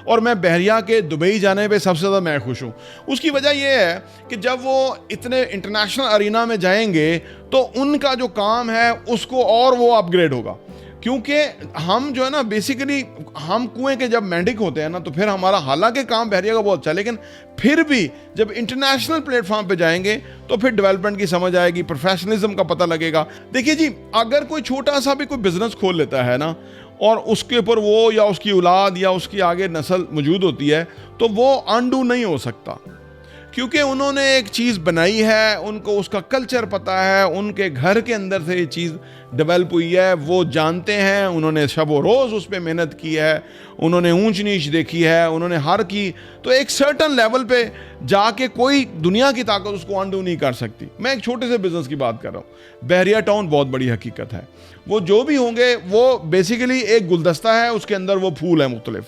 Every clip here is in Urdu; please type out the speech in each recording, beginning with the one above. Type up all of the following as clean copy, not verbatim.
اور میں بحریہ کے دبئی جانے پہ سب سے زیادہ میں خوش ہوں. اس کی وجہ یہ ہے کہ جب وہ اتنے انٹرنیشنل ارینا میں جائیں گے تو ان کا جو کام ہے اس کو اور وہ اپ گریڈ ہوگا, کیونکہ ہم جو ہے نا بیسیکلی ہم کنویں کے جب مینڈک ہوتے ہیں نا تو پھر ہمارا حالانکہ کام بحریہ کا بہت اچھا ہے, لیکن پھر بھی جب انٹرنیشنل پلیٹ فارم پہ جائیں گے تو پھر ڈیولپمنٹ کی سمجھ آئے گی, پروفیشنلزم کا پتہ لگے گا. دیکھیے جی, اگر کوئی چھوٹا سا بھی کوئی بزنس کھول لیتا ہے نا اور اس کے اوپر وہ یا اس کی اولاد یا اس کی آگے نسل موجود ہوتی ہے تو وہ انڈو نہیں ہو سکتا, کیونکہ انہوں نے ایک چیز بنائی ہے, ان کو اس کا کلچر پتہ ہے, ان کے گھر کے اندر سے یہ چیز ڈیولپ ہوئی ہے, وہ جانتے ہیں, انہوں نے شب و روز اس پہ محنت کی ہے, انہوں نے اونچ نیچ دیکھی ہے, انہوں نے ہر کی, تو ایک سرٹن لیول پہ جا کے کوئی دنیا کی طاقت اس کو انڈو نہیں کر سکتی. میں ایک چھوٹے سے بزنس کی بات کر رہا ہوں. بحریہ ٹاؤن بہت بڑی حقیقت ہے, وہ جو بھی ہوں گے وہ بیسیکلی ایک گلدستہ ہے, اس کے اندر وہ پھول ہیں مختلف,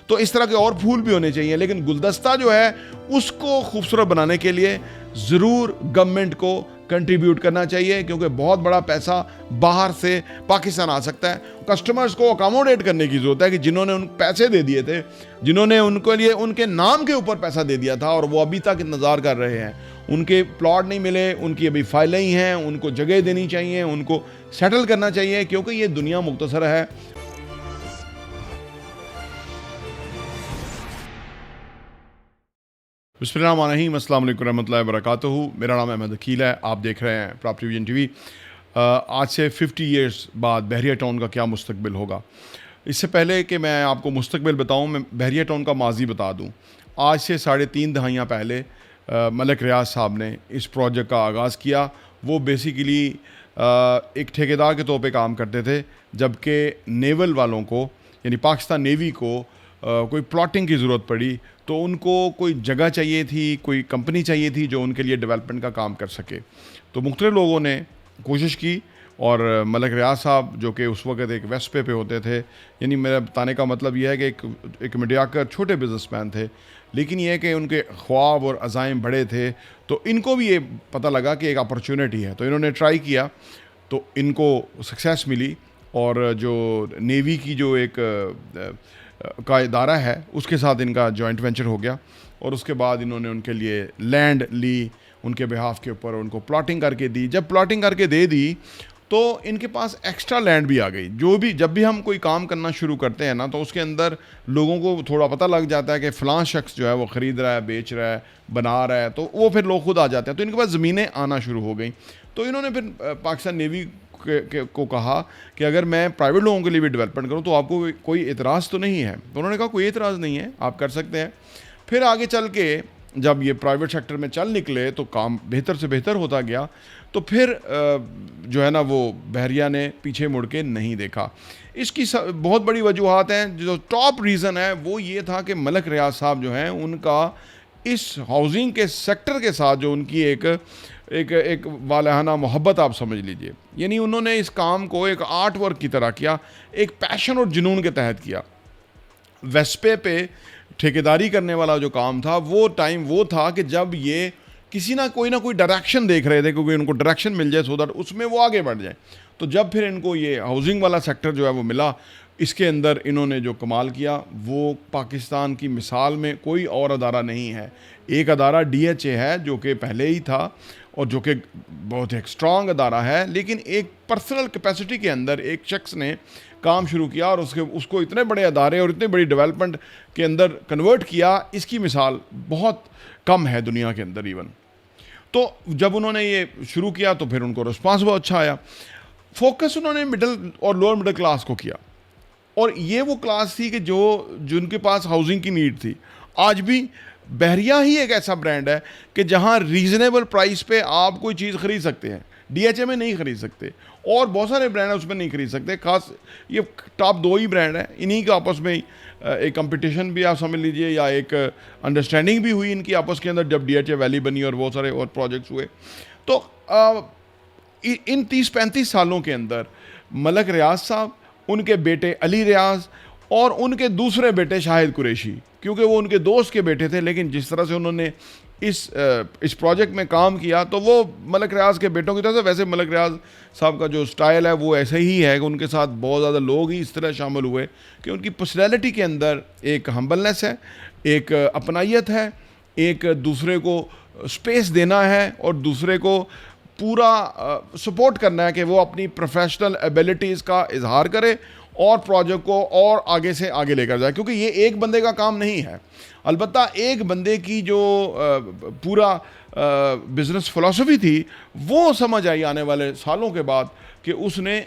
تو اس طرح کے اور پھول بھی ہونے چاہیے, لیکن گلدستہ جو ہے اس کو خوبصورت بنانے کے لیے ضرور گورنمنٹ کو کنٹریبیوٹ کرنا چاہیے, کیونکہ بہت بڑا پیسہ باہر سے پاکستان آ سکتا ہے. کسٹمرز کو اکاموڈیٹ کرنے کی ضرورت ہے کہ جنہوں نے ان پیسے دے دیے تھے, جنہوں نے ان کے لیے ان کے نام کے اوپر پیسہ دے دیا تھا اور وہ ابھی تک انتظار کر رہے ہیں, ان کے پلاٹ نہیں ملے, ان کی ابھی فائلیں ہی ہیں, ان کو جگہ دینی چاہیے, ان کو سیٹل کرنا چاہیے, کیونکہ یہ دنیا مختصر ہے. بسم اللہ الرحمن الرحیم. السلام علیکم ورحمۃ اللہ وبرکاتہ. میرا نام احمد عقیل ہے, آپ دیکھ رہے ہیں پراپرٹی ویژن ٹی وی. آج سے 50 ایئرس بعد بحریہ ٹاؤن کا کیا مستقبل ہوگا. اس سے پہلے کہ میں آپ کو مستقبل بتاؤں, میں بحریہ ٹاؤن کا ماضی بتا دوں. آج سے 3.5 دہائیاں پہلے ملک ریاض صاحب نے اس پروجیکٹ کا آغاز کیا. وہ بیسیکلی ایک ٹھیکیدار کے طور پہ کام کرتے تھے, جبکہ نیول والوں کو یعنی پاکستان نیوی کو کوئی پلاٹنگ کی ضرورت پڑی تو ان کو کوئی جگہ چاہیے تھی, کوئی کمپنی چاہیے تھی جو ان کے لیے ڈیولپمنٹ کا کام کر سکے. تو مختلف لوگوں نے کوشش کی اور ملک ریاض صاحب جو کہ اس وقت ایک ویسپے پہ ہوتے تھے, یعنی میرا بتانے کا مطلب یہ ہے کہ ایک میڈیاکر چھوٹے بزنس مین تھے, لیکن یہ کہ ان کے خواب اور عزائم بڑے تھے, تو ان کو بھی یہ پتہ لگا کہ ایک اپرچونیٹی ہے, تو انہوں نے ٹرائی کیا, تو ان کو سکسیس ملی. اور جو نیوی کی جو ایک کا ادارہ ہے اس کے ساتھ ان کا جوائنٹ وینچر ہو گیا, اور اس کے بعد انہوں نے ان کے لیے لینڈ لی ان کے بہاف کے اوپر, ان کو پلاٹنگ کر کے دی. جب پلاٹنگ کر کے دے دی تو ان کے پاس ایکسٹرا لینڈ بھی آ گئی. جب بھی ہم کوئی کام کرنا شروع کرتے ہیں نا تو اس کے اندر لوگوں کو تھوڑا پتہ لگ جاتا ہے کہ فلاں شخص جو ہے وہ خرید رہا ہے, بیچ رہا ہے, بنا رہا ہے, تو وہ پھر لوگ خود آ جاتے ہیں. تو ان کے پاس زمینیں آنا شروع ہو گئیں. تو انہوں نے پھر پاکستان نیوی کو کہا کہ اگر میں پرائیویٹ لوگوں کے لیے بھی ڈیولپمنٹ کروں تو آپ کو کوئی اعتراض تو نہیں ہے. تو انہوں نے کہا کوئی اعتراض نہیں ہے, آپ کر سکتے ہیں. پھر آگے چل کے جب یہ پرائیویٹ سیکٹر میں چل نکلے تو کام بہتر سے بہتر ہوتا گیا. تو پھر جو ہے نا وہ بحریہ نے پیچھے مڑ کے نہیں دیکھا. اس کی بہت بڑی وجوہات ہیں. جو ٹاپ ریزن ہے وہ یہ تھا کہ ملک ریاض صاحب جو ہیں ان کا اس ہاؤسنگ کے سیکٹر کے ساتھ جو ان کی ایک والہانہ محبت آپ سمجھ لیجئے, یعنی انہوں نے اس کام کو ایک آرٹ ورک کی طرح کیا, ایک پیشن اور جنون کے تحت کیا. ویسپے پہ ٹھیکیداری کرنے والا جو کام تھا وہ ٹائم وہ تھا کہ جب یہ کسی نہ کوئی ڈائریکشن دیکھ رہے تھے, کیونکہ ان کو ڈائریکشن مل جائے سو دیٹ اس میں وہ آگے بڑھ جائیں. تو جب پھر ان کو یہ ہاؤسنگ والا سیکٹر جو ہے وہ ملا, اس کے اندر انہوں نے جو کمال کیا وہ پاکستان کی مثال میں کوئی اور ادارہ نہیں ہے. ایک ادارہ DHA ہے جو کہ پہلے ہی تھا اور جو کہ بہت ایک اسٹرانگ ادارہ ہے, لیکن ایک پرسنل کیپیسٹی کے اندر ایک شخص نے کام شروع کیا اور اس کو اتنے بڑے ادارے اور اتنے بڑی ڈیولپمنٹ کے اندر کنورٹ کیا. اس کی مثال بہت کم ہے دنیا کے اندر ایون. تو جب انہوں نے یہ شروع کیا تو پھر ان کو رسپانس بہت اچھا آیا. فوکس انہوں نے مڈل اور لوور مڈل کلاس کو کیا, اور یہ وہ کلاس تھی کہ جن کے پاس ہاؤسنگ کی نیڈ تھی. آج بھی بحریہ ہی ایک ایسا برانڈ ہے کہ جہاں ریزنیبل پرائس پہ آپ کوئی چیز خرید سکتے ہیں. DHA میں نہیں خرید سکتے, اور بہت سارے برانڈ ہیں اس میں نہیں خرید سکتے. خاص یہ ٹاپ 2 ہی برانڈ ہیں, انہی کے آپس میں ایک کمپٹیشن بھی آپ سمجھ لیجئے یا ایک انڈرسٹینڈنگ بھی ہوئی ان کی آپس کے اندر جب DHA ویلی بنی اور بہت سارے اور پروجیکٹس ہوئے. تو ان 30-35 سالوں کے اندر ملک ریاض صاحب, ان کے بیٹے علی ریاض اور ان کے دوسرے بیٹے شاہد قریشی, کیونکہ وہ ان کے دوست کے بیٹے تھے, لیکن جس طرح سے انہوں نے اس پروجیکٹ میں کام کیا تو وہ ملک ریاض کے بیٹوں کی طرف سے. ویسے ملک ریاض صاحب کا جو سٹائل ہے وہ ایسے ہی ہے کہ ان کے ساتھ بہت زیادہ لوگ ہی اس طرح شامل ہوئے کہ ان کی پرسنالٹی کے اندر ایک ہمبلنس ہے, ایک اپنائیت ہے, ایک دوسرے کو سپیس دینا ہے اور دوسرے کو پورا سپورٹ کرنا ہے کہ وہ اپنی پروفیشنل ایبیلٹیز کا اظہار کرے اور پروجیکٹ کو اور آگے سے آگے لے کر جائے, کیونکہ یہ ایک بندے کا کام نہیں ہے. البتہ ایک بندے کی جو پورا بزنس فلسفی تھی وہ سمجھ آئی آنے والے سالوں کے بعد کہ اس نے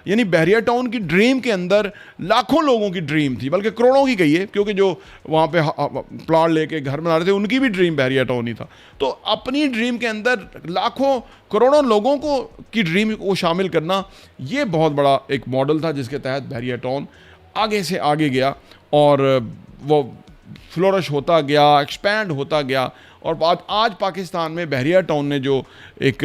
یعنی بحریہ ٹاؤن کی ڈریم کے اندر لاکھوں لوگوں کی ڈریم تھی, بلکہ کروڑوں کی کہیے, کیونکہ جو وہاں پہ پلاٹ لے کے گھر بنا رہے تھے ان کی بھی ڈریم بحریہ ٹاؤن ہی تھا. تو اپنی ڈریم کے اندر لاکھوں کروڑوں لوگوں کی ڈریم کو شامل کرنا یہ بہت بڑا ایک ماڈل تھا جس کے تحت بحریہ ٹاؤن آگے سے آگے گیا اور وہ فلورش ہوتا گیا, ایکسپینڈ ہوتا گیا. اور آج پاکستان میں بحریہ ٹاؤن نے جو ایک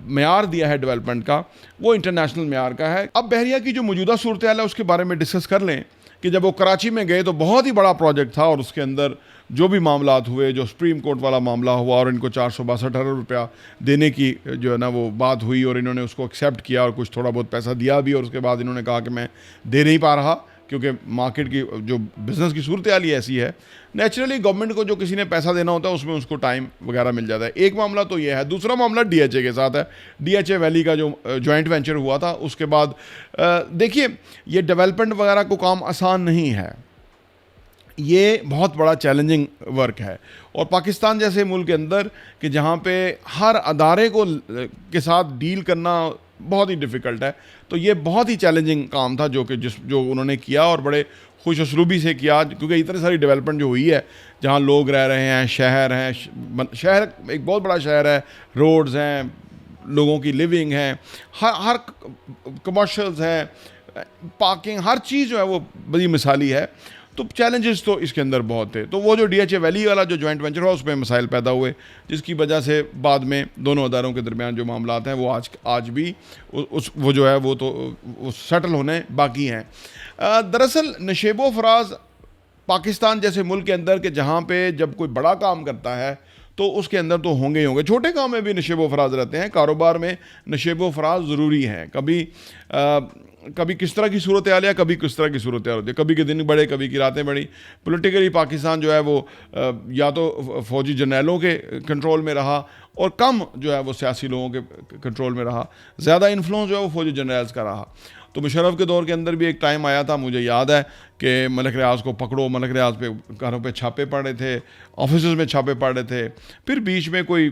معیار دیا ہے ڈیولپمنٹ کا وہ انٹرنیشنل معیار کا ہے. اب بحریہ کی جو موجودہ صورتحال ہے اس کے بارے میں ڈسکس کر لیں کہ جب وہ کراچی میں گئے تو بہت ہی بڑا پروجیکٹ تھا اور اس کے اندر جو بھی معاملات ہوئے, جو سپریم کورٹ والا معاملہ ہوا اور ان کو 462 ارب روپیہ دینے کی جو ہے نا وہ بات ہوئی اور انہوں نے اس کو ایکسیپٹ کیا اور کچھ تھوڑا بہت پیسہ دیا بھی, اور اس کے بعد انہوں نے کہا کہ میں دے نہیں پا رہا کیونکہ مارکیٹ کی جو بزنس کی صورتحال ہی ایسی ہے. نیچرلی گورنمنٹ کو جو کسی نے پیسہ دینا ہوتا ہے اس میں اس کو ٹائم وغیرہ مل جاتا ہے. ایک معاملہ تو یہ ہے. دوسرا معاملہ ڈی ایچ اے کے ساتھ ہے. ڈی ایچ اے ویلی کا جو جوائنٹ وینچر ہوا تھا اس کے بعد دیکھیے یہ ڈیولپمنٹ وغیرہ کو کام آسان نہیں ہے, یہ بہت بڑا چیلنجنگ ورک ہے. اور پاکستان جیسے ملک کے اندر کہ جہاں پہ ہر ادارے کے ساتھ ڈیل کرنا بہت ہی ڈیفیکلٹ ہے, تو یہ بہت ہی چیلنجنگ کام تھا جو انہوں نے کیا اور بڑے خوش اسلوبی سے کیا, کیونکہ اتنی ساری ڈیولپمنٹ جو ہوئی ہے جہاں لوگ رہ رہے ہیں, شہر ایک بہت بڑا شہر ہے, روڈز ہیں, لوگوں کی لیونگ ہے, ہر کمرشلز ہیں, پارکنگ, ہر چیز جو ہے وہ بڑی مثالی ہے. تو چیلنجز تو اس کے اندر بہت تھے. تو وہ جو ڈی ایچ اے ویلی والا جو جوائنٹ وینچر ہوا اس میں مسائل پیدا ہوئے جس کی وجہ سے بعد میں دونوں اداروں کے درمیان جو معاملات ہیں وہ آج بھی وہ جو ہے وہ تو سیٹل ہونے باقی ہیں. دراصل نشیب و فراز پاکستان جیسے ملک کے اندر کہ جہاں پہ جب کوئی بڑا کام کرتا ہے تو اس کے اندر تو ہوں گے چھوٹے کام میں بھی نشیب و فراز رہتے ہیں. کاروبار میں نشیب و فراز ضروری ہیں. کبھی کس طرح کی صورتحال ہے, کبھی کس طرح کی صورتحال ہوتی ہے, کبھی کے دن بڑے, کبھی کی راتیں بڑی. پولیٹیکلی پاکستان جو ہے وہ یا تو فوجی جرنیلوں کے کنٹرول میں رہا اور کم جو ہے وہ سیاسی لوگوں کے کنٹرول میں رہا. زیادہ انفلوئنس جو ہے وہ فوجی جرنیلز کا رہا. تو مشرف کے دور کے اندر بھی ایک ٹائم آیا تھا, مجھے یاد ہے کہ ملک ریاض کو پکڑو, ملک ریاض پہ گھروں پہ چھاپے پڑ رہے تھے, آفیسز میں چھاپے پڑ رہے تھے. پھر بیچ میں کوئی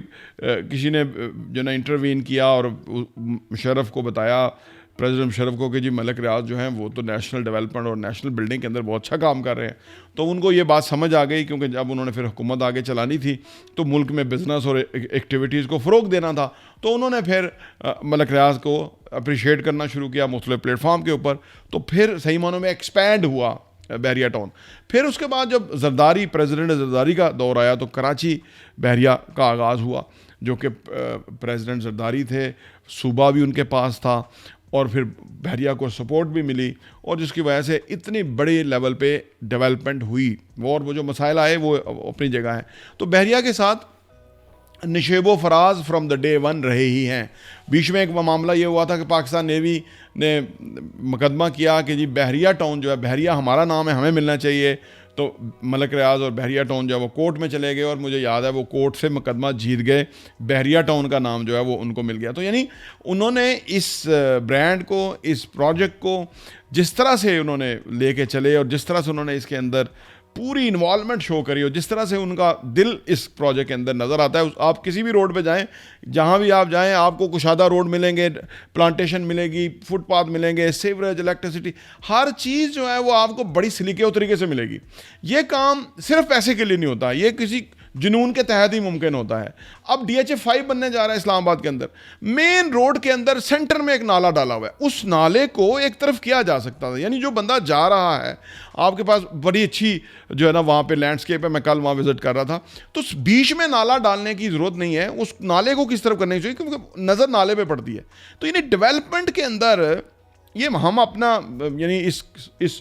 کسی نے جو نا انٹروین کیا اور مشرف کو بتایا, پریزیڈنٹ مشرف کو, کہ جی ملک ریاض جو ہیں وہ تو نیشنل ڈیولپمنٹ اور نیشنل بلڈنگ کے اندر بہت اچھا کام کر رہے ہیں. تو ان کو یہ بات سمجھ آ گئی, کیونکہ جب انہوں نے پھر حکومت آگے چلانی تھی تو ملک میں بزنس اور ایکٹیویٹیز کو فروغ دینا تھا, تو انہوں نے پھر ملک ریاض کو اپریشیٹ کرنا شروع کیا مختلف پلیٹ فارم کے اوپر. تو پھر صحیح معنوں میں ایکسپینڈ ہوا بحریہ ٹاؤن. پھر اس کے بعد جب زرداری پریزیڈنٹ زرداری کا دور آیا تو کراچی بحریہ کا آغاز ہوا, جو کہ پریزیڈنٹ زرداری تھے, صوبہ بھی ان کے پاس تھا اور پھر بحریہ کو سپورٹ بھی ملی, اور جس کی وجہ سے اتنی بڑے لیول پہ ڈیولپمنٹ ہوئی. اور وہ جو مسائل آئے وہ اپنی جگہ ہیں. تو بحریہ کے ساتھ نشیب و فراز فرام دا ڈے ون رہے ہی ہیں. بیچ میں ایک معاملہ یہ ہوا تھا کہ پاکستان نیوی نے مقدمہ کیا کہ جی بحریہ ٹاؤن جو ہے, بحریہ ہمارا نام ہے, ہمیں ملنا چاہیے. تو ملک ریاض اور بحریہ ٹاؤن جو ہے وہ کورٹ میں چلے گئے اور مجھے یاد ہے وہ کورٹ سے مقدمہ جیت گئے, بحریہ ٹاؤن کا نام جو ہے وہ ان کو مل گیا. تو یعنی انہوں نے اس برانڈ کو, اس پروجیکٹ کو جس طرح سے انہوں نے لے کے چلے اور جس طرح سے انہوں نے اس کے اندر پوری انوالومنٹ شو کری اور جس طرح سے ان کا دل اس پروجیکٹ کے اندر نظر آتا ہے. آپ کسی بھی روڈ پہ جائیں, جہاں بھی آپ جائیں, آپ کو کشادہ روڈ ملیں گے, پلانٹیشن ملے گی, فٹ پاتھ ملیں گے, سیوریج, الیکٹریسٹی, ہر چیز جو ہے وہ آپ کو بڑی سلیقے اور طریقے سے ملے گی. یہ کام صرف پیسے کے لیے نہیں ہوتا, یہ کسی جنون کے تحت ہی ممکن ہوتا ہے. اب ڈی ایچ اے 5 بننے جا رہا ہے اسلام آباد کے اندر, مین روڈ کے اندر سینٹر میں ایک نالا ڈالا ہوا ہے. اس نالے کو ایک طرف کیا جا سکتا تھا, یعنی جو بندہ جا رہا ہے, آپ کے پاس بڑی اچھی جو ہے نا وہاں پہ لینڈسکیپ ہے, میں کل وہاں وزٹ کر رہا تھا, تو بیچ میں نالا ڈالنے کی ضرورت نہیں ہے. اس نالے کو کس طرف کرنے چاہیے کیونکہ نظر نالے پہ پڑتی ہے. تو یعنی ڈیولپمنٹ کے اندر یہ ہم اپنا یعنی اس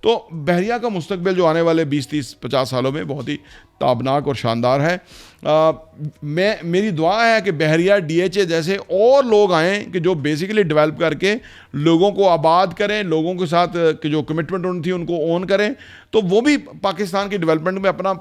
تو بحریہ کا مستقبل جو آنے والے 20-30-50 سالوں میں بہت ہی تابناک اور شاندار ہے. میری دعا ہے کہ بحریہ DHA جیسے اور لوگ آئیں کہ جو بیسیکلی ڈیولپ کر کے لوگوں کو آباد کریں, لوگوں کے ساتھ جو کمٹمنٹ ان تھی ان کو اون کریں, تو وہ بھی پاکستان کی ڈیولپمنٹ میں اپنا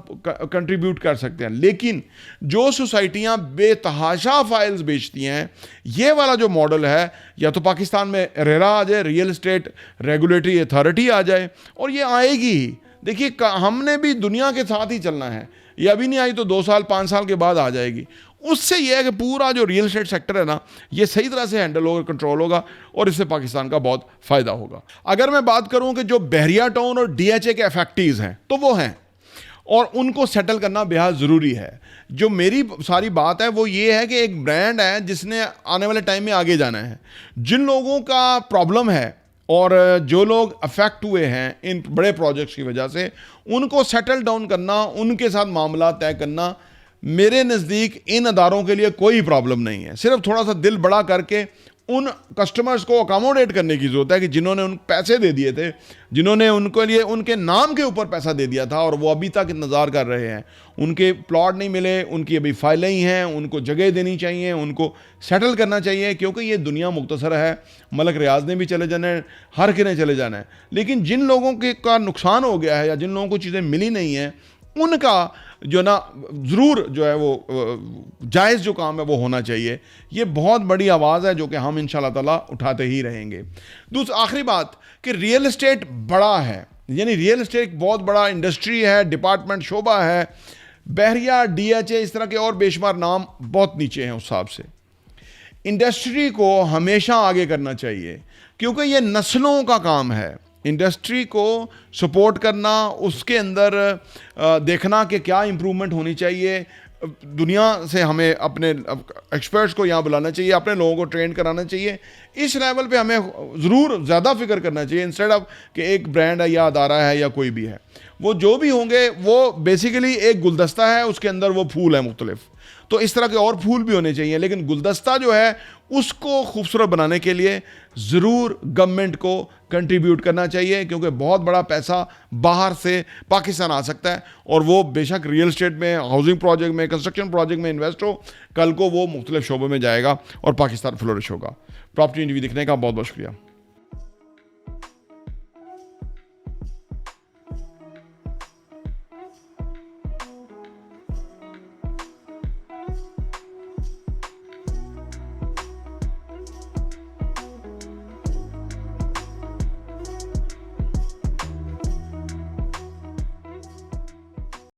کنٹریبیوٹ کر سکتے ہیں. لیکن جو سوسائٹیاں بے تحاشا فائلز بیچتی ہیں, یہ والا جو ماڈل ہے, یا تو پاکستان میں ریرا آ جائے, ریئل اسٹیٹ ریگولیٹری اتھارٹی آ جائے, اور یہ آئے گی ہی. دیکھیے ہم نے بھی دنیا کے ساتھ ہی چلنا ہے, یہ ابھی نہیں آئی تو 2-5 سال کے بعد آ جائے گی. اس سے یہ ہے کہ پورا جو ریئل اسٹیٹ سیکٹر ہے نا, یہ صحیح طرح سے ہینڈل ہوگا, کنٹرول ہوگا, اور اس سے پاکستان کا بہت فائدہ ہوگا. اگر میں بات کروں کہ جو بحریہ ٹاؤن اور DHA کے افیکٹیوز ہیں تو وہ ہیں, اور ان کو سیٹل کرنا بہت ضروری ہے. جو میری ساری بات ہے وہ یہ ہے کہ ایک برانڈ ہے جس نے آنے والے ٹائم میں آگے جانا ہے. جن لوگوں کا پرابلم ہے اور جو لوگ افیکٹ ہوئے ہیں ان بڑے پروجیکٹس کی وجہ سے, ان کو سیٹل ڈاؤن کرنا, ان کے ساتھ معاملات طے کرنا, میرے نزدیک ان اداروں کے لیے کوئی پرابلم نہیں ہے. صرف تھوڑا سا دل بڑا کر کے ان کسٹمرز کو اکاموڈیٹ کرنے کی ضرورت ہے کہ جنہوں نے ان پیسے دے دیے تھے, جنہوں نے ان کے لیے ان کے نام کے اوپر پیسہ دے دیا تھا اور وہ ابھی تک انتظار کر رہے ہیں, ان کے پلاٹ نہیں ملے, ان کی ابھی فائلیں ہی ہیں, ان کو جگہ دینی چاہیے, ان کو سیٹل کرنا چاہیے, کیونکہ یہ دنیا مختصر ہے. ملک ریاض نے بھی چلے جانا ہے, ہر کے نے چلے جانا ہے. لیکن جن لوگوں کے کا نقصان ہو گیا ہے یا جن لوگوں کو چیزیں ملی نہیں ہیں, ان کا جو نا ضرور جو ہے وہ جائز جو کام ہے وہ ہونا چاہیے. یہ بہت بڑی آواز ہے جو کہ ہم انشاءاللہ تعالیٰ اٹھاتے ہی رہیں گے. آخری بات کہ ریئل اسٹیٹ بڑا ہے, یعنی ریئل اسٹیٹ بہت بڑا انڈسٹری ہے, ڈپارٹمنٹ شعبہ ہے. بحریہ, DHA, اس طرح کے اور بے شمار نام بہت نیچے ہیں اس حساب سے. انڈسٹری کو ہمیشہ آگے کرنا چاہیے کیونکہ یہ نسلوں کا کام ہے. انڈسٹری کو سپورٹ کرنا, اس کے اندر دیکھنا کہ کیا امپرومنٹ ہونی چاہیے, دنیا سے ہمیں اپنے ایکسپرٹس کو یہاں بلانا چاہیے, اپنے لوگوں کو ٹرین کرانا چاہیے. اس لیول پہ ہمیں ضرور زیادہ فکر کرنا چاہیے انسٹیڈ آف کہ ایک برانڈ ہے یا ادارہ ہے یا کوئی بھی ہے. وہ جو بھی ہوں گے وہ بیسیکلی ایک گلدستہ ہے, اس کے اندر وہ پھول ہیں مختلف, تو اس طرح کے اور پھول بھی ہونے چاہیے. لیکن گلدستہ جو ہے اس کو خوبصورت بنانے کے لیے ضرور گورنمنٹ کو کنٹریبیوٹ کرنا چاہیے, کیونکہ بہت بڑا پیسہ باہر سے پاکستان آ سکتا ہے, اور وہ بے شک ریئل اسٹیٹ میں, ہاؤسنگ پروجیکٹ میں, کنسٹرکشن پروجیکٹ میں انویسٹ ہو, کل کو وہ مختلف شعبوں میں جائے گا اور پاکستان فلورش ہوگا. پراپرٹی انٹرویو دیکھنے کا بہت بہت شکریہ.